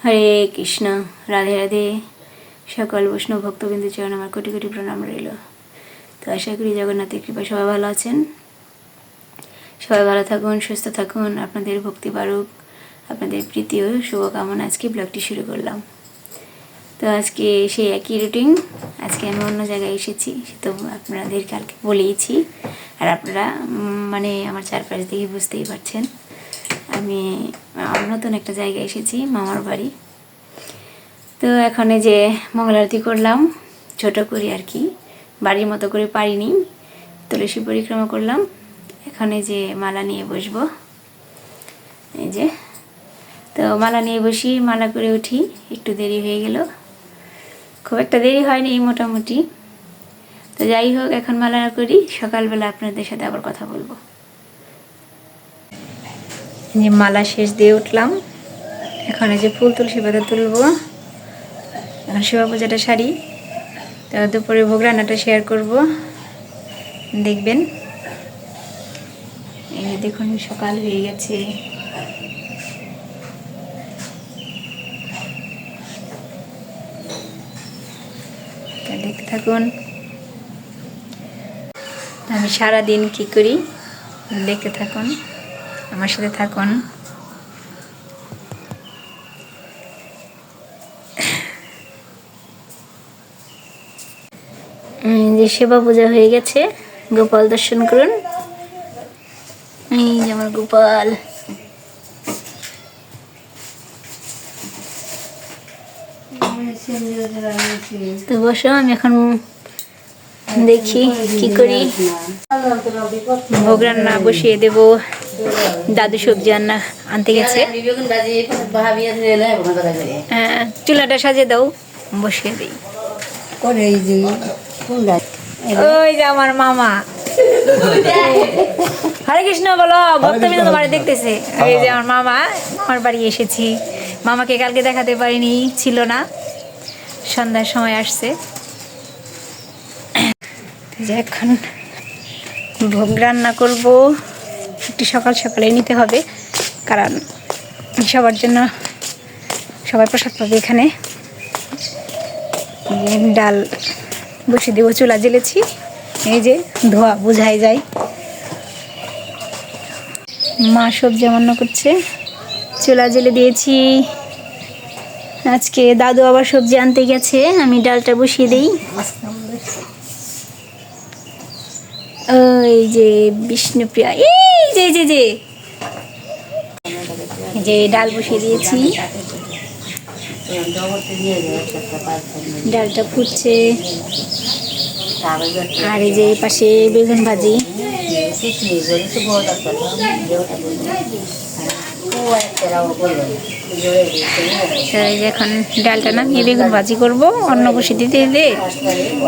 হরে কৃষ্ণ, রাধে রাধে। সকল বৈষ্ণব ভক্তবৃন্দের চরণ আমার কোটি কোটি প্রণাম রইল। তো আশা করি জগন্নাথের কৃপায় সবাই ভালো আছেন। সবাই ভালো থাকুন, সুস্থ থাকুন, আপনাদের ভক্তি বাড়ুক, আপনাদের প্রীতি ও শুভকামনা আজকে ব্লগটি শুরু করলাম। তো আজকে সেই একই রুটিন। আজকে আমি অন্য জায়গায় এসেছি, সে তো আপনাদের কালকে বলেইছি, আর আপনারা মানে আমার চারপাশ দেখে বুঝতেই পারছেন। আমি নতুন একটা জায়গায় এসেছি, মামার বাড়ি। তো এখন যে মঙ্গল আরতি করলাম, ছোটো করি আর কি, বাড়ির মতো করে পারিনি, তুলসী পরিক্রমা করলাম। এখানে যে মালা নিয়ে বসবো, এই যে, তো মালা নিয়ে বসি, মালা করে উঠি। একটু দেরি হয়ে গেল, খুব একটা দেরি হয়নি মোটামুটি। তো যাই হোক, এখন মালা করি, সকালবেলা আপনাদের সাথে আবার কথা বলবো। যে মালা শেষ দিয়ে উঠলাম, এখন যে ফুল তুলসী পাতা তুলবো, এখন সেবা পূজাটা সারি। তো দুপুরে ভোগ রান্নাটা শেয়ার করব, দেখবেন। এই দেখুন সকাল হয়ে গেছে। দেখতে থাকুন, আমি সারাদিন কি করি দেখতে থাকুন, আমার সাথে থাকুন। যে সেবা পূজা হয়ে গেছে, গোপাল দর্শন করুন। এই যে আমার গোপাল। তো বসো, আমি এখন দেখি কি করি। ভোগ রান্না বসিয়ে দেব। দাদু সবজি রান্না আনতে গেছে। চুলাটা সাজিয়ে দাও, বসিয়ে দিই। ওই যে আমার মামা। হরে কৃষ্ণ বলো, ভক্তবৃন্দ তোমার দেখতেছে। এই যে আমার মামা, আমার বাড়ি এসেছি। মামাকে কালকে দেখাতে পারিনি, ছিল না, সন্ধ্যার সময় আসছে। এখন ভোগ রান্না করব, একটু সকাল সকালে নিতে হবে, কারণ সবার জন্য সবাই প্রসাদ পাবে। এখানে ডাল বসে দেবো, চুলা জ্বেলেছি, এই যে ধোয়া বোঝাই যায়। মা সবজি রান্না করছে, চুলা জ্বেলে দিয়েছি। আজকে দাদু আবার সবজি আনতে গেছে, আমি ডালটা বসিয়ে দিই। ওই যে বিষ্ণুপ্রিয়া, এই যে যে যে যে ডাল বসিয়ে দিয়েছি, ডালটা ফুটছে। আর এই যে পাশে বেগুন ভাজি। এখন ডালটা নামিয়ে বেগুন ভাজি করব, অন্ন বসে দিতে দিতে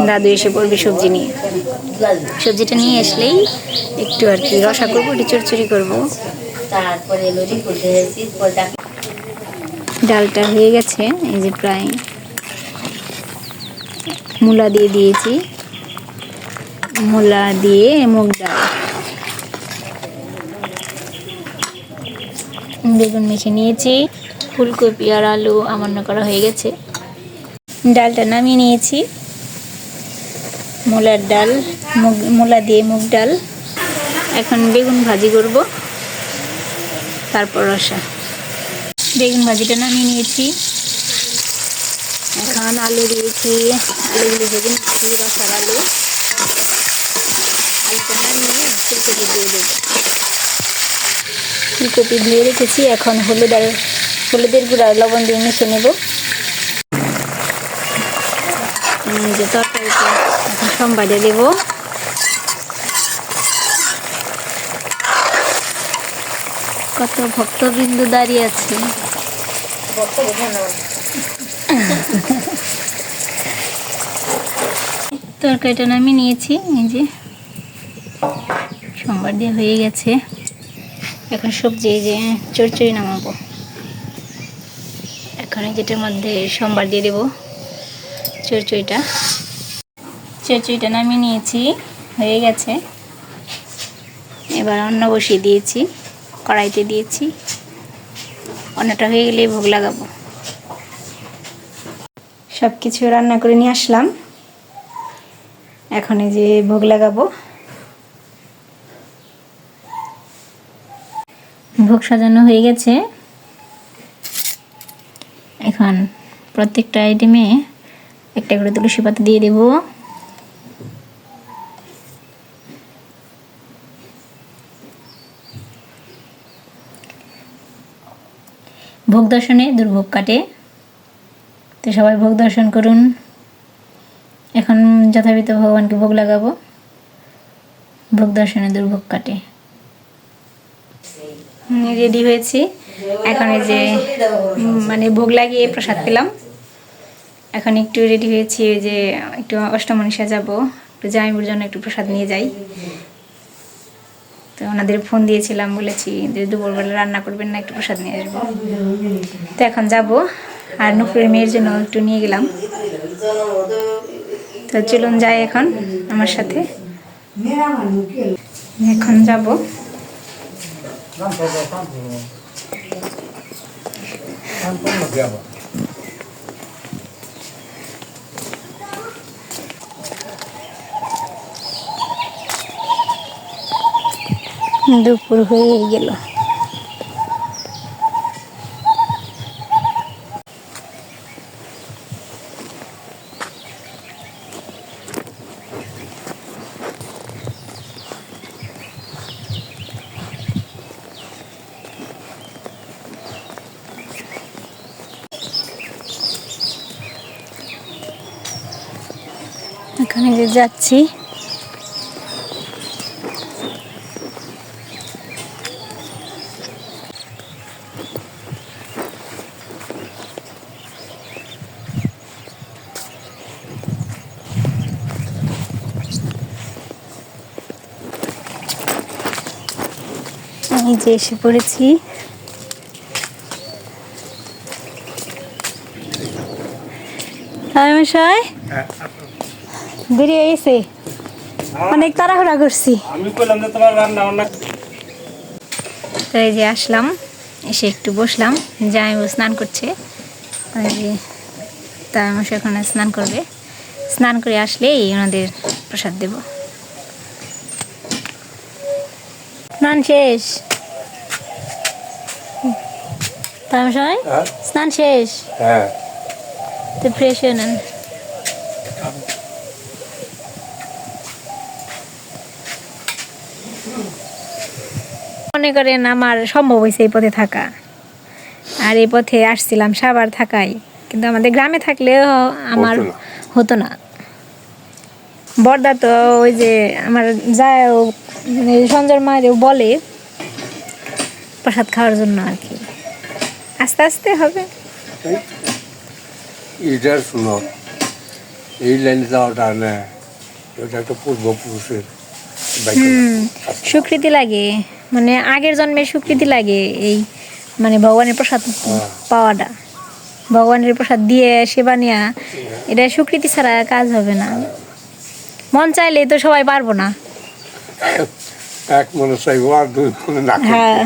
দাদু এসে পড়বে সবজি নিয়ে। সবজিটা নিয়ে আসলেই একটু আর কি রসা করবো, একটু চড়চড়ি করবো। ডালটা হয়ে গেছে, এই যে প্রায়। মূলা দিয়ে দিয়েছি, মূলা দিয়ে মুগ ডাল, বেগুন মেখে নিয়েছি। ফুলকপি আর আলু আমান্য করা হয়ে গেছে। ডালটা নামিয়ে নিয়েছি, মূলার ডাল, মূলা দিয়ে মুগ ডাল। এখন বেগুন ভাজি করব, তারপর রসা। বেগুন ভাজিটা নামিয়ে নিয়েছি, এখন আলু দিয়েছি। আলুগুলো ভেজে নিচ্ছি, রসার আলু। আলুটা নামিয়ে ফুলকপি দিয়ে দেবো। ফুলকপি ধুয়ে রেখেছি, এখন হলুদের গুঁড়া লবণ দিয়ে মিশে নেব। যে তরকারিটা এখন সম্বাদে দেব। কত ভক্তবৃন্দ দাঁড়িয়ে আছে। তরকারিটা নামিয়ে নিয়েছি, এই যে সম্বার দিয়ে হয়ে গেছে। এখন সবজি যে চড়চড়ি নামাবো। এখন যেটার মধ্যে সম্বার দিয়ে দেবো চড়চড়িটা নামিয়ে নিয়েছি, হয়ে গেছে। এবার অন্ন বসিয়ে দিয়েছি, কড়াইতে দিয়েছি। অন্নটা হয়ে গেলে ভোগ লাগাবো। সব কিছু রান্না করে নিয়ে আসলাম। এখন এই যে ভোগ লাগাবো। ভোগ সাজানো হয়ে গেছে। এখন প্রত্যেকটা আইটেমে একটা করে তুলসী পাতা দিয়ে দেব। ভোগ দর্শনে দুর্ভোগ কাটে, তো সবাই ভোগ দর্শন করুন। এখন যথাবিধ ভগবানকে ভোগ লাগাবো। ভোগ দর্শনে দুর্ভোগ কাটে। রেডি হয়েছি। এখন এই যে মানে ভোগ লাগিয়ে প্রসাদ পেলাম। এখন একটু রেডি হয়েছি, ওই যে একটু অষ্টমনীষা যাবো, একটু জামাইবুর জন্য একটু প্রসাদ নিয়ে যাই। তো ওনাদের ফোন দিয়েছিলাম, বলেছি যে দুপুরবেলা রান্না করবেন না, একটু প্রসাদ নিয়ে আসবো। তো এখন যাব। আর নুপুরের মেয়ের জন্য একটু নিয়ে গেলাম। তো চলুন যাই এখন আমার সাথে। এখন যাব। দুপুর হয়ে গেল। এখানে যে যাচ্ছি, এই যে এসে পড়েছি। মশাই দেরি হয়ে গেছে, অনেক তাড়াহুড়া করছি। তো এই যে আসলাম, এসে একটু বসলাম। জামাইবু স্নান করছে, তাই মশাই এখন স্নান করবে। স্নান করে আসলেই ওনাদের প্রসাদ দেব। স্নান শেষ তাই মশাই? স্নান শেষ? হ্যাঁ। তো ফ্রেশ হয়ে নেন। মনে করেন আমার সম্ভব হয়েছে এই পথে থাকা, আর এই পথে আসছিলাম সাভার থাকাই, কিন্তু আমাদের গ্রামে থাকলেও আমার হতো না। বর্দা তো ওই যে আমার যায় সঞ্জয় মায়ের বলে প্রসাদ খাওয়ার জন্য আর কি, আস্তে আস্তে হবে। এটা শুনো, এই লাইনে যাওয়াটা না, এটা একটা পূর্বপুরুষের স্বীকৃতি লাগে, মানে আগের জন্মের স্বীকৃতি লাগে এই, মানে ভগবানের প্রসাদ পাওয়াটা, ভগবানের প্রসাদ দিয়ে সেবা নেওয়া, এটা স্বীকৃতি ছাড়া কাজ হবে না। মন চাইলে তো সবাই পারবো না। এক মনে চাইবো আর দুই মনে না। হ্যাঁ,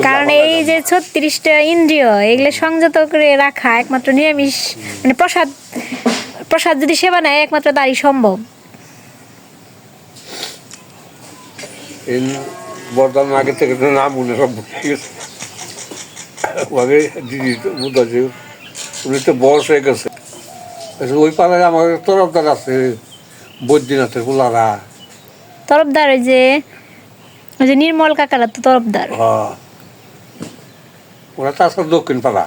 কারণ এই যে 36টা ইন্দ্রিয়, এগুলো সংযত করে রাখা একমাত্র নিরামিষ, মানে প্রসাদ প্রসাদ যদি সেবা নেয় একমাত্র তারই সম্ভব। বর্তমান আগে থেকে তো নাম উনি সব আগে দিদি বুধ আছে, উনি তো বয়স হয়ে গেছে। ওই পাড়ায় আমার তরফদার আছে, বৈদ্যনাথের পোলারা। তরফদার ওই যে নির্মল কাকারা তো তরফদার। ওরা তো আসলে দক্ষিণ পাড়া।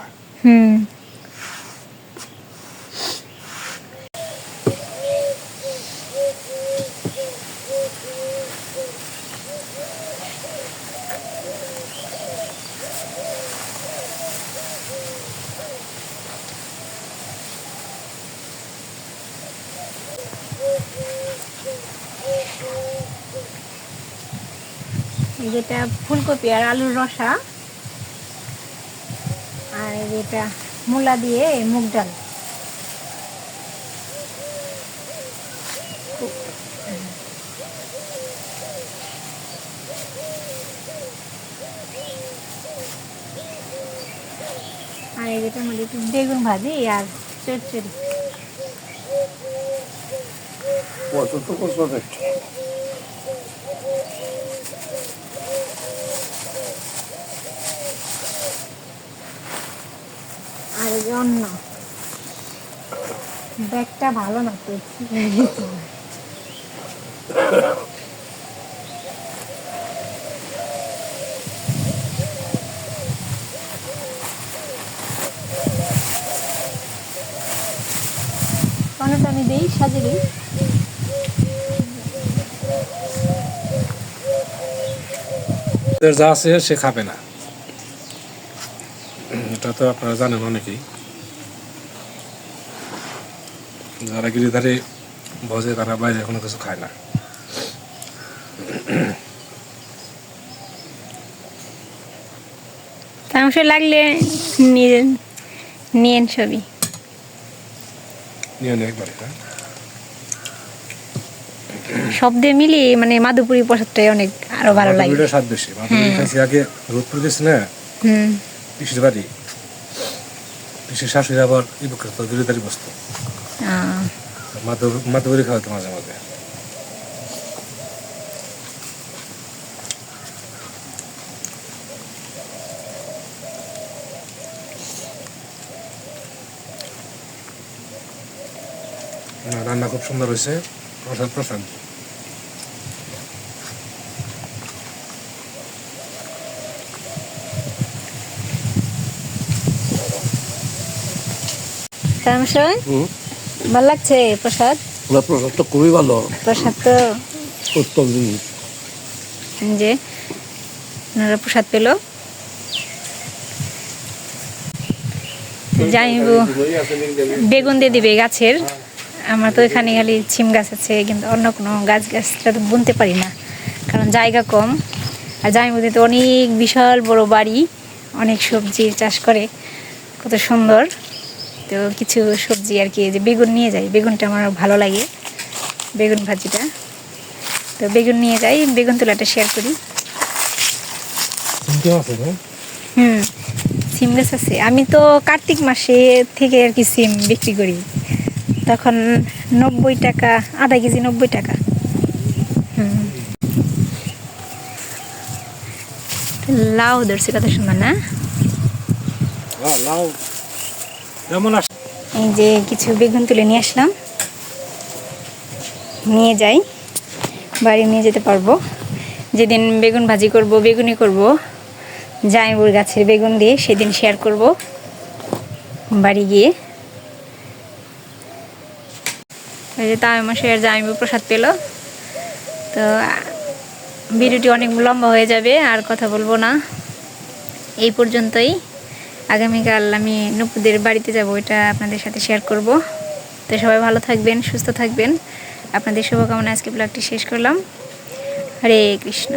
যেটা ফুলকপি আর আলুর রসা, আর যেটা মূলা দিয়ে মুগ ডাল। আর যেটা মধ্যে একটু বেগুন ভাজি আর চচ্চড়ি। কত তো কষ্ট দেখছি। আর এই যে অন্য ব্যাগটা ভালো না তো, অনেকটা আমি দিই সাজিয়ে দিই। যা আছে সে খাবে না, এটা তো আপনারা জানেন অনেকেই, যারা গিরিধারে ভোজে তারা বাইরে কোনো কিছু খায় না। তামাশা লাগলে নিয়েন, নিয়েন সবই। নিয়ে নেই একবারে, হ্যাঁ। সব দিয়ে মিলিয়ে মানে মাধুপুরি প্রসাদটাই অনেক আরো ভালো লাগে। মাধুরীটা স্বাদ বেশি। মাধুরী খাইছি আগে রোদপুর গেছি না, পিসির বাড়ি, পিসির শাশুড়ি আবার ইবুকের তো গিরিধারি বসতো, মাধুরী খাওয়াতো মাঝে মাঝে। রান্না খুব সুন্দর হয়েছে, প্রসাদ প্রসাদ। তামাশা ভালো লাগছে প্রসাদ? প্রসাদ তো খুবই ভালো, প্রসাদ তো উত্তম জিনিস। যে ওনারা প্রসাদ পেল, যাইব বেগুন দিয়ে দিবে গাছের। আমার তো এখানে খালি ছিম গাছ আছে, কিন্তু অন্য কোনো গাছটা তো বুনতে পারি না, কারণ জায়গা কম। আর জাইমুদি তো অনেক বিশাল বড় বাড়ি, অনেক সবজির চাষ করে, কত সুন্দর। তো কিছু সবজি আর কি, যে বেগুন নিয়ে যাই, বেগুনটা আমার ভালো লাগে, বেগুন ভাজিটা। তো বেগুন নিয়ে যাই, বেগুন তোলাটা শেয়ার করি। সিম গাছ আছে। আমি তো কার্তিক মাসে থেকে আর কি সিম বিক্রি করি, তখন 90 টাকা আধা কেজি, 90 টাকা। লাউ ধরছে কত সুন্দর না? এই যে কিছু বেগুন তুলে নিয়ে আসলাম, নিয়ে যাই, বাড়ি নিয়ে যেতে পারবো। যেদিন বেগুন ভাজি করব, বেগুনি করব জাইবুর গাছের বেগুন দিয়ে, সেদিন শেয়ার করব বাড়ি গিয়ে। এই যে তাই মাসে আর জাইবু প্রসাদ পেল। তো ভিডিওটি অনেক লম্বা হয়ে যাবে, আর কথা বলবো না, এই পর্যন্তই। আগামীকাল আমি নুপুদের বাড়িতে যাব, এটা আপনাদের সাথে শেয়ার করব। তো সবাই ভালো থাকবেন, সুস্থ থাকবেন, আপনাদের শুভকামনা আজকে ব্লগটি শেষ করলাম। হরে কৃষ্ণ।